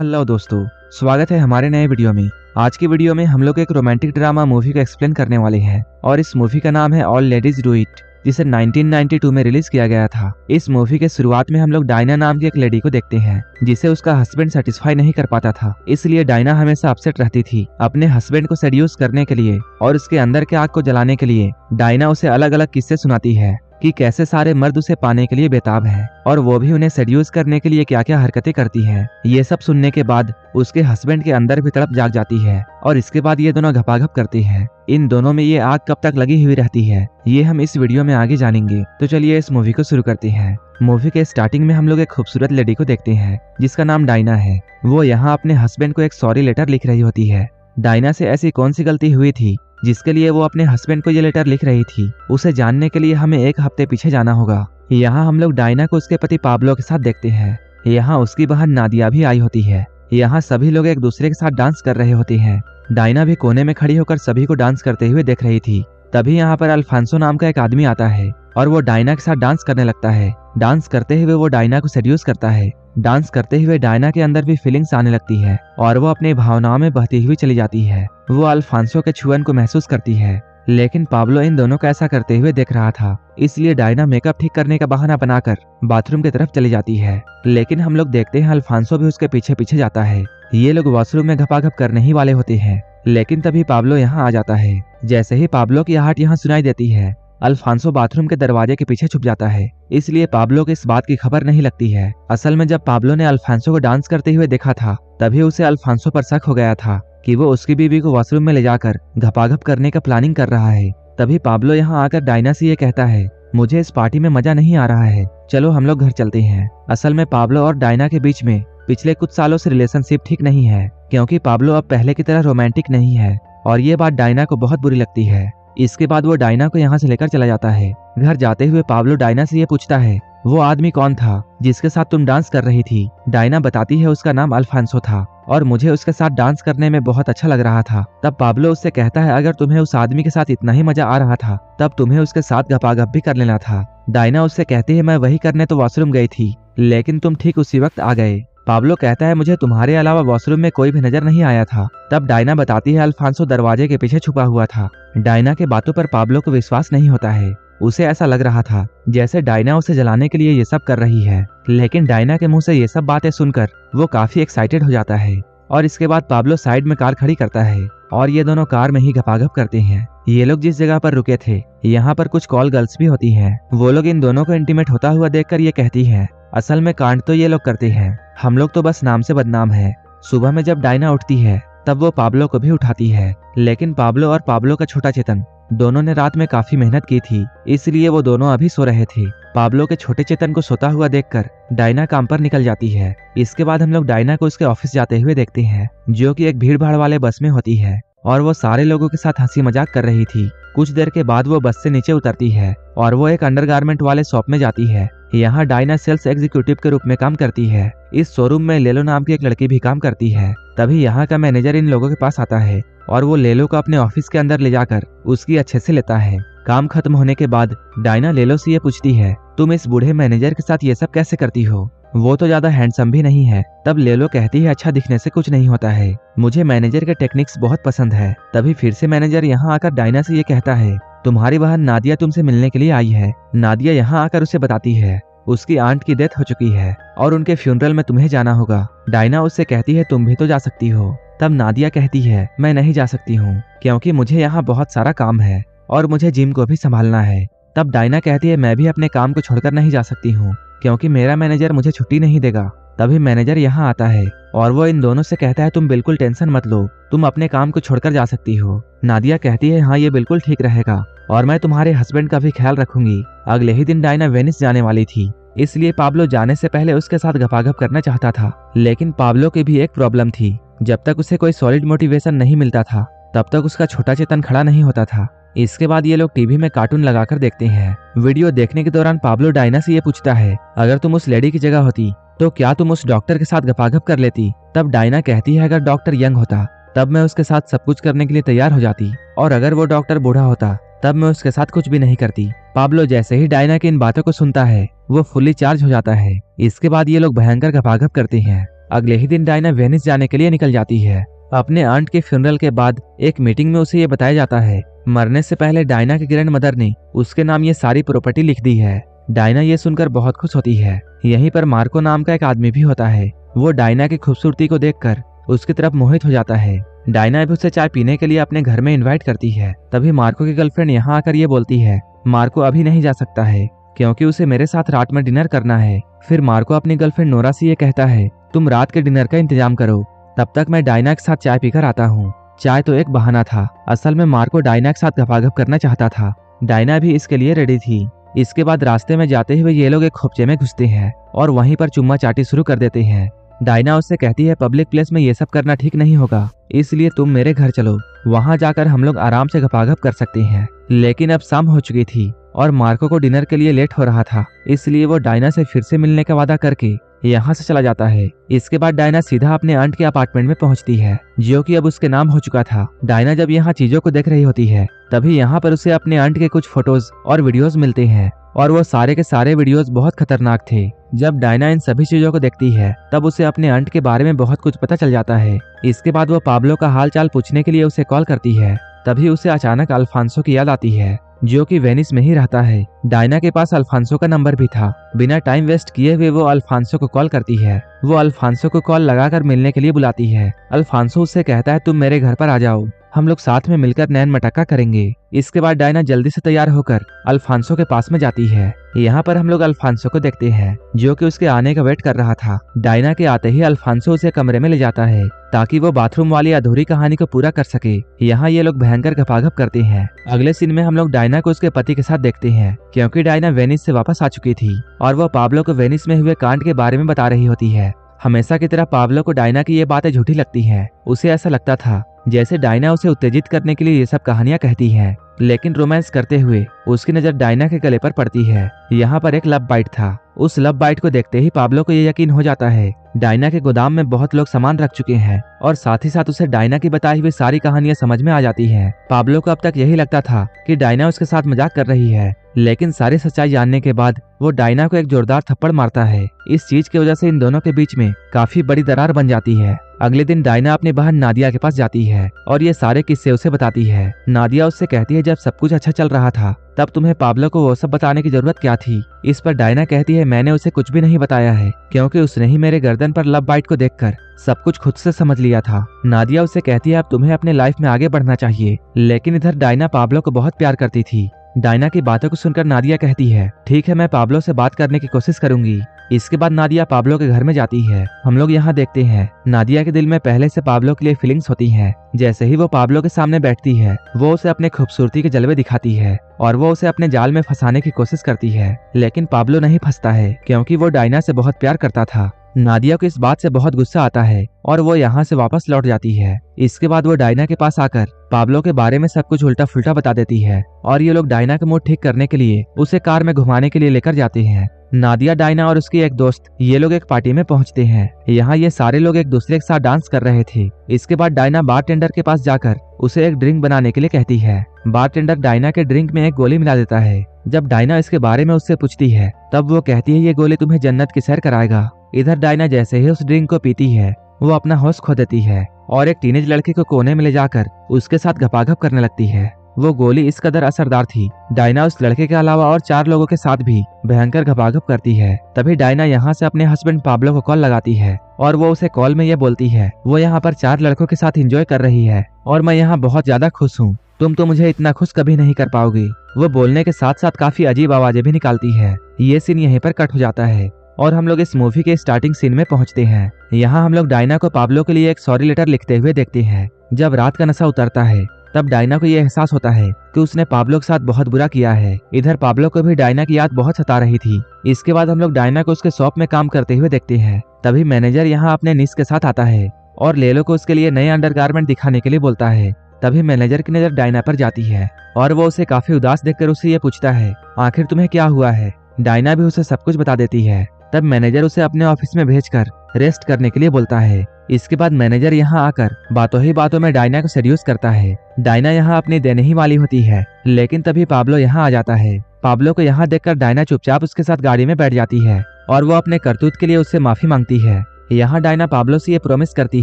Hello दोस्तों, स्वागत है हमारे नए वीडियो में। आज की वीडियो में हम लोग एक रोमांटिक ड्रामा मूवी को एक्सप्लेन करने वाले हैं और इस मूवी का नाम है ऑल लेडीज डू इट, जिसे 1992 में रिलीज किया गया था। इस मूवी के शुरुआत में हम लोग डायना नाम की एक लेडी को देखते हैं जिसे उसका हस्बैंड सेटिस्फाई नहीं कर पाता था, इसलिए डायना हमेशा अपसेट रहती थी। अपने हस्बैंड को सेड्यूस करने के लिए और उसके अंदर के आग को जलाने के लिए डायना उसे अलग अलग किस्से सुनाती है कि कैसे सारे मर्द उसे पाने के लिए बेताब हैं और वो भी उन्हें सेड्यूस करने के लिए क्या क्या हरकतें करती हैं। ये सब सुनने के बाद उसके हस्बैंड के अंदर भी तड़प जाग जाती है और इसके बाद ये दोनों घपाघप करते हैं। इन दोनों में ये आग कब तक लगी हुई रहती है ये हम इस वीडियो में आगे जानेंगे। तो चलिए इस मूवी को शुरू करते हैं। मूवी के स्टार्टिंग में हम लोग एक खूबसूरत लेडी को देखते हैं जिसका नाम डायना है। वो यहाँ अपने हस्बैंड को एक सॉरी लेटर लिख रही होती है। डायना से ऐसी कौन सी गलती हुई थी जिसके लिए वो अपने हस्बैंड को ये लेटर लिख रही थी, उसे जानने के लिए हमें एक हफ्ते पीछे जाना होगा। यहाँ हम लोग डायना को उसके पति पाब्लो के साथ देखते हैं। यहाँ उसकी बहन नादिया भी आई होती है। यहाँ सभी लोग एक दूसरे के साथ डांस कर रहे होते हैं। डायना भी कोने में खड़ी होकर सभी को डांस करते हुए देख रही थी। तभी यहाँ पर अल्फांसो नाम का एक आदमी आता है और वो डायना के साथ डांस करने लगता है। डांस करते हुए वो डायना को सेड्यूस करता है। डांस करते हुए डायना के अंदर भी फीलिंग्स आने लगती है और वो अपनी भावनाओं में बहती हुई चली जाती है। वो अल्फांसो के छुअन को महसूस करती है, लेकिन पाब्लो इन दोनों को ऐसा करते हुए देख रहा था, इसलिए डायना मेकअप ठीक करने का बहाना बनाकर बाथरूम की तरफ चली जाती है। लेकिन हम लोग देखते हैं अल्फांसो भी उसके पीछे पीछे जाता है। ये लोग वॉशरूम में घपाघप करने ही वाले होते हैं, लेकिन तभी पाब्लो यहाँ आ जाता है। जैसे ही पाब्लो की आहट यहाँ सुनाई देती है, अल्फांसो बाथरूम के दरवाजे के पीछे छुप जाता है, इसलिए पाब्लो को इस बात की खबर नहीं लगती है। असल में जब पाब्लो ने अल्फांसो को डांस करते हुए देखा था, तभी उसे अल्फांसो पर शक हो गया था कि वो उसकी बीवी को वॉशरूम में ले जाकर घपाघप करने का प्लानिंग कर रहा है। तभी पाब्लो यहाँ आकर डायना से ये कहता है, मुझे इस पार्टी में मजा नहीं आ रहा है, चलो हम लोग घर चलते हैं। असल में पाब्लो और डायना के बीच में पिछले कुछ सालों से रिलेशनशिप ठीक नहीं है, क्योंकि पाब्लो अब पहले की तरह रोमांटिक नहीं है और ये बात डायना को बहुत बुरी लगती है। इसके बाद वो डायना को यहाँ से लेकर चला जाता है। घर जाते हुए पाब्लो डायना से ये पूछता है, वो आदमी कौन था जिसके साथ तुम डांस कर रही थी? डायना बताती है उसका नाम अल्फांसो था और मुझे उसके साथ डांस करने में बहुत अच्छा लग रहा था। तब पाब्लो उससे कहता है, अगर तुम्हें उस आदमी के साथ इतना ही मजा आ रहा था तब तुम्हें उसके साथ घपाघप भी कर लेना था। डायना उससे कहती है, मैं वही करने तो वॉशरूम गई थी, लेकिन तुम ठीक उसी वक्त आ गए। पाब्लो कहता है, मुझे तुम्हारे अलावा वॉशरूम में कोई भी नजर नहीं आया था। तब डायना बताती है, अल्फांसो दरवाजे के पीछे छुपा हुआ था। डायना के बातों पर पाब्लो को विश्वास नहीं होता है। उसे ऐसा लग रहा था जैसे डायना उसे जलाने के लिए ये सब कर रही है, लेकिन डायना के मुंह से ये सब बातें सुनकर वो काफी एक्साइटेड हो जाता है। और इसके बाद पाब्लो साइड में कार खड़ी करता है और ये दोनों कार में ही घपाघप करते हैं। ये लोग जिस जगह पर रुके थे, यहाँ पर कुछ कॉल गर्ल्स भी होती हैं। वो लोग इन दोनों को इंटीमेट होता हुआ देखकर ये कहती है, असल में कांड तो ये लोग करते हैं, हम लोग तो बस नाम से बदनाम है। सुबह में जब डायना उठती है तब वो पाब्लो को भी उठाती है, लेकिन पाब्लो और पाब्लो का छोटा चेतन दोनों ने रात में काफी मेहनत की थी, इसलिए वो दोनों अभी सो रहे थे। पाब्लो के छोटे चेतन को सोता हुआ देखकर डायना काम पर निकल जाती है। इसके बाद हम लोग डायना को उसके ऑफिस जाते हुए देखते हैं, जो कि एक भीड़ भाड़ वाले बस में होती है और वो सारे लोगों के साथ हंसी मजाक कर रही थी। कुछ देर के बाद वो बस से नीचे उतरती है और वो एक अंडरगारमेंट वाले शॉप में जाती है। यहाँ डायना सेल्स एग्जीक्यूटिव के रूप में काम करती है। इस शोरूम में लेलो नाम की एक लड़की भी काम करती है। तभी यहाँ का मैनेजर इन लोगों के पास आता है और वो लेलो को अपने ऑफिस के अंदर ले जाकर उसकी अच्छे से लेता है। काम खत्म होने के बाद डायना लेलो से ये पूछती है, तुम इस बूढ़े मैनेजर के साथ ये सब कैसे करती हो? वो तो ज्यादा हैंडसम भी नहीं है। तब लेलो कहती है, अच्छा दिखने से कुछ नहीं होता है, मुझे मैनेजर के टेक्निक्स बहुत पसंद है। तभी फिर से मैनेजर यहाँ आकर डायना से ये कहता है, तुम्हारी बहन नादिया तुमसे मिलने के लिए आई है। नादिया यहाँ आकर उसे बताती है उसकी आंट की डेथ हो चुकी है और उनके फ्यूनरल में तुम्हें जाना होगा। डायना उससे कहती है, तुम भी तो जा सकती हो। तब नादिया कहती है, मैं नहीं जा सकती हूँ क्योंकि मुझे यहाँ बहुत सारा काम है और मुझे जिम को भी संभालना है। तब डायना कहती है, मैं भी अपने काम को छोड़कर नहीं जा सकती हूँ क्योंकि मेरा मैनेजर मुझे छुट्टी नहीं देगा। तभी मैनेजर यहाँ आता है और वो इन दोनों से कहता है, तुम बिल्कुल टेंशन मत लो, तुम अपने काम को छोड़कर जा सकती हो। नादिया कहती है, हाँ ये बिल्कुल ठीक रहेगा और मैं तुम्हारे हस्बैंड का भी ख्याल रखूंगी। अगले ही दिन डायना वेनिस जाने वाली थी, इसलिए पाब्लो जाने से पहले उसके साथ घपाघप करना चाहता था, लेकिन पाब्लो की भी एक प्रॉब्लम थी। जब तक उसे कोई सॉलिड मोटिवेशन नहीं मिलता था तब तक उसका छोटा चेतन खड़ा नहीं होता था। इसके बाद ये लोग टीवी में कार्टून लगाकर देखते हैं। वीडियो देखने के दौरान पाब्लो डायना से ये पूछता है, अगर तुम उस लेडी की जगह होती तो क्या तुम उस डॉक्टर के साथ घपाघप कर लेती? तब डायना कहती है, अगर डॉक्टर यंग होता तब मैं उसके साथ सब कुछ करने के लिए तैयार हो जाती, और अगर वो डॉक्टर बूढ़ा होता तब मैं उसके साथ कुछ भी नहीं करती। पाब्लो जैसे ही डायना की इन बातों को सुनता है वो फुल्ली चार्ज हो जाता है। इसके बाद ये लोग भयंकर घपाघप करते हैं अगले ही दिन डायना वेनिस जाने के लिए निकल जाती है। अपने आंट के फ्यूनरल के बाद एक मीटिंग में उसे ये बताया जाता है मरने से पहले डायना के ग्रैंड मदर ने उसके नाम ये सारी प्रॉपर्टी लिख दी है। डायना ये सुनकर बहुत खुश होती है। यहीं पर मार्को नाम का एक आदमी भी होता है। वो डायना की खूबसूरती को देखकर उसकी तरफ मोहित हो जाता है। डायना भी उसे चाय पीने के लिए अपने घर में इनवाइट करती है। तभी मार्को की गर्लफ्रेंड यहाँ आकर ये बोलती है मार्को अभी नहीं जा सकता है क्योंकि उसे मेरे साथ रात में डिनर करना है। फिर मार्को अपनी गर्लफ्रेंड नोरा से ये कहता है तुम रात के डिनर का इंतजाम करो, तब तक मैं डायना के साथ चाय पीकर आता हूँ। चाय तो एक बहाना था, असल में मार्को डायना के साथ गपागप करना चाहता था। डायना भी इसके लिए रेडी थी। इसके बाद रास्ते में जाते हुए ये लोग एक खोपचे में घुसते हैं और वहीं पर चुम्मा चाटी शुरू कर देते हैं। डायना उससे कहती है पब्लिक प्लेस में ये सब करना ठीक नहीं होगा, इसलिए तुम मेरे घर चलो, वहां जाकर हम लोग आराम से गपागप कर सकते हैं। लेकिन अब शाम हो चुकी थी और मार्को को डिनर के लिए लेट हो रहा था, इसलिए वो डायना से फिर से मिलने का वादा करके यहाँ से चला जाता है। इसके बाद डायना सीधा अपने आंट के अपार्टमेंट में पहुंचती है जो कि अब उसके नाम हो चुका था। डायना जब यहाँ चीजों को देख रही होती है तभी यहाँ पर उसे अपने आंट के कुछ फोटोज और वीडियोस मिलते हैं और वो सारे के सारे वीडियोस बहुत खतरनाक थे। जब डायना इन सभी चीजों को देखती है तब उसे अपने आंट के बारे में बहुत कुछ पता चल जाता है। इसके बाद वो पाब्लो का हाल चाल पूछने के लिए उसे कॉल करती है। तभी उसे अचानक अल्फांसो की याद आती है जो कि वेनिस में ही रहता है। डायना के पास अल्फांसो का नंबर भी था। बिना टाइम वेस्ट किए हुए वो अल्फांसो को कॉल करती है। वो अल्फांसो को कॉल लगाकर मिलने के लिए बुलाती है। अल्फांसो उससे कहता है तुम मेरे घर पर आ जाओ, हम लोग साथ में मिलकर नैन मटक्का करेंगे। इसके बाद डायना जल्दी से तैयार होकर अल्फांसो के पास में जाती है। यहाँ पर हम लोग अल्फांसो को देखते हैं जो कि उसके आने का वेट कर रहा था। डायना के आते ही अल्फांसो उसे कमरे में ले जाता है ताकि वो बाथरूम वाली अधूरी कहानी को पूरा कर सके। यहाँ ये लोग भयंकर गपागप करते हैं। अगले सीन में हम लोग डायना को उसके पति के साथ देखते हैं क्योंकि डायना वेनिस से वापस आ चुकी थी और वो पाब्लो को वेनिस में हुए कांड के बारे में बता रही होती है। हमेशा की तरह पाब्लो को डायना की ये बातें झूठी लगती हैं। उसे ऐसा लगता था जैसे डायना उसे उत्तेजित करने के लिए ये सब कहानियां कहती है, लेकिन रोमांस करते हुए उसकी नजर डायना के गले पर पड़ती है। यहाँ पर एक लव बाइट था। उस लव बाइट को देखते ही पाब्लो को ये यकीन हो जाता है डायना के गोदाम में बहुत लोग सामान रख चुके हैं और साथ ही साथ उसे डायना की बताई हुई सारी कहानियां समझ में आ जाती हैं। पाब्लो को अब तक यही लगता था कि डायना उसके साथ मजाक कर रही है, लेकिन सारी सच्चाई जानने के बाद वो डायना को एक जोरदार थप्पड़ मारता है। इस चीज की वजह से इन दोनों के बीच में काफी बड़ी दरार बन जाती है। अगले दिन डायना अपनी बहन नादिया के पास जाती है और ये सारे किस्से उसे बताती है। नादिया उससे कहती है जब सब कुछ अच्छा चल रहा था तब तुम्हें पाब्लो को वो सब बताने की जरूरत क्या थी। इस पर डायना कहती है मैंने उसे कुछ भी नहीं बताया है क्योंकि उसने ही मेरे गर्दन पर लव बाइट को देखकर सब कुछ खुद से समझ लिया था। नादिया उससे कहती है अब तुम्हें अपने लाइफ में आगे बढ़ना चाहिए, लेकिन इधर डायना पाब्लो को बहुत प्यार करती थी। डायना की बातों को सुनकर नादिया कहती है ठीक है, मैं पाब्लो से बात करने की कोशिश करूंगी। इसके बाद नादिया पाब्लो के घर में जाती है। हम लोग यहाँ देखते हैं नादिया के दिल में पहले से पाब्लो के लिए फीलिंग्स होती हैं। जैसे ही वो पाब्लो के सामने बैठती है वो उसे अपने खूबसूरती के जलवे दिखाती है और वो उसे अपने जाल में फंसाने की कोशिश करती है, लेकिन पाब्लो नहीं फंसता है क्योंकि वो डायना से बहुत प्यार करता था। नादिया को इस बात से बहुत गुस्सा आता है और वो यहाँ से वापस लौट जाती है। इसके बाद वो डायना के पास आकर पाब्लो के बारे में सब कुछ उल्टा फुल्टा बता देती है और ये लोग डायना का मूड ठीक करने के लिए उसे कार में घुमाने के लिए लेकर जाते हैं। नादिया, डायना और उसकी एक दोस्त ये लोग एक पार्टी में पहुंचते हैं। यहाँ ये सारे लोग एक दूसरे के साथ डांस कर रहे थे। इसके बाद डायना बारटेंडर के पास जाकर उसे एक ड्रिंक बनाने के लिए कहती है। बारटेंडर डायना के ड्रिंक में एक गोली मिला देता है। जब डायना इसके बारे में उससे पूछती है तब वो कहती है ये गोली तुम्हें जन्नत की सैर कराएगा। इधर डायना जैसे ही उस ड्रिंक को पीती है वो अपना होश खो देती है और एक टीनेज लड़के को कोने में ले जाकर उसके साथ गपागप करने लगती है। वो गोली इस कदर असरदार थी, डायना उस लड़के के अलावा और 4 लोगों के साथ भी भयंकर गपागप करती है। तभी डायना यहाँ से अपने हस्बैंड पाब्लो को कॉल लगाती है और वो उसे कॉल में ये बोलती है वो यहाँ पर 4 लड़कों के साथ एंजॉय कर रही है और मैं यहाँ बहुत ज्यादा खुश हूँ, तुम तो मुझे इतना खुश कभी नहीं कर पाओगी। वो बोलने के साथ साथ काफी अजीब आवाजें भी निकालती है। ये सीन यहीं पर कट हो जाता है और हम लोग इस मूवी के स्टार्टिंग सीन में पहुंचते हैं। यहाँ हम लोग डायना को पाब्लो के लिए एक सॉरी लेटर लिखते हुए देखते हैं। जब रात का नशा उतरता है तब डायना को ये एहसास होता है कि उसने पाब्लो के साथ बहुत बुरा किया है। इधर पाब्लो को भी डायना की याद बहुत सता रही थी। इसके बाद हम लोग डायना को उसके शॉप में काम करते हुए देखते हैं। तभी मैनेजर यहाँ अपने निस के साथ आता है और लेलो को उसके लिए नए अंडरगारमेंट दिखाने के लिए बोलता है। तभी मैनेजर की नजर डायना पर जाती है और वो उसे काफी उदास देखकर उससे ये पूछता है आखिर तुम्हें क्या हुआ है। डायना भी उसे सब कुछ बता देती है। तब मैनेजर उसे अपने ऑफिस में भेजकर रेस्ट करने के लिए बोलता है। इसके बाद मैनेजर यहाँ आकर बातों ही बातों में डायना को सेड्यूस करता है। डायना यहाँ अपनी देने ही वाली होती है, लेकिन तभी पाब्लो यहाँ आ जाता है। पाब्लो को यहाँ देखकर डायना चुपचाप उसके साथ गाड़ी में बैठ जाती है और वो अपने करतूत के लिए उससे माफी मांगती है। यहाँ डायना पाब्लो से ये प्रॉमिस करती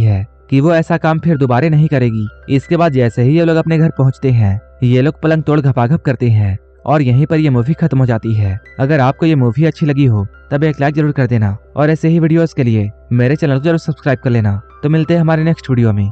है कि वो ऐसा काम फिर दोबारा नहीं करेगी। इसके बाद जैसे ही ये लोग अपने घर पहुंचते हैं, ये लोग पलंग तोड़ घपाघप करते हैं और यहीं पर ये मूवी खत्म हो जाती है। अगर आपको ये मूवी अच्छी लगी हो तब एक लाइक जरूर कर देना और ऐसे ही वीडियोस के लिए मेरे चैनल को जरूर सब्सक्राइब कर लेना। तो मिलते हैं हमारे नेक्स्ट वीडियो में।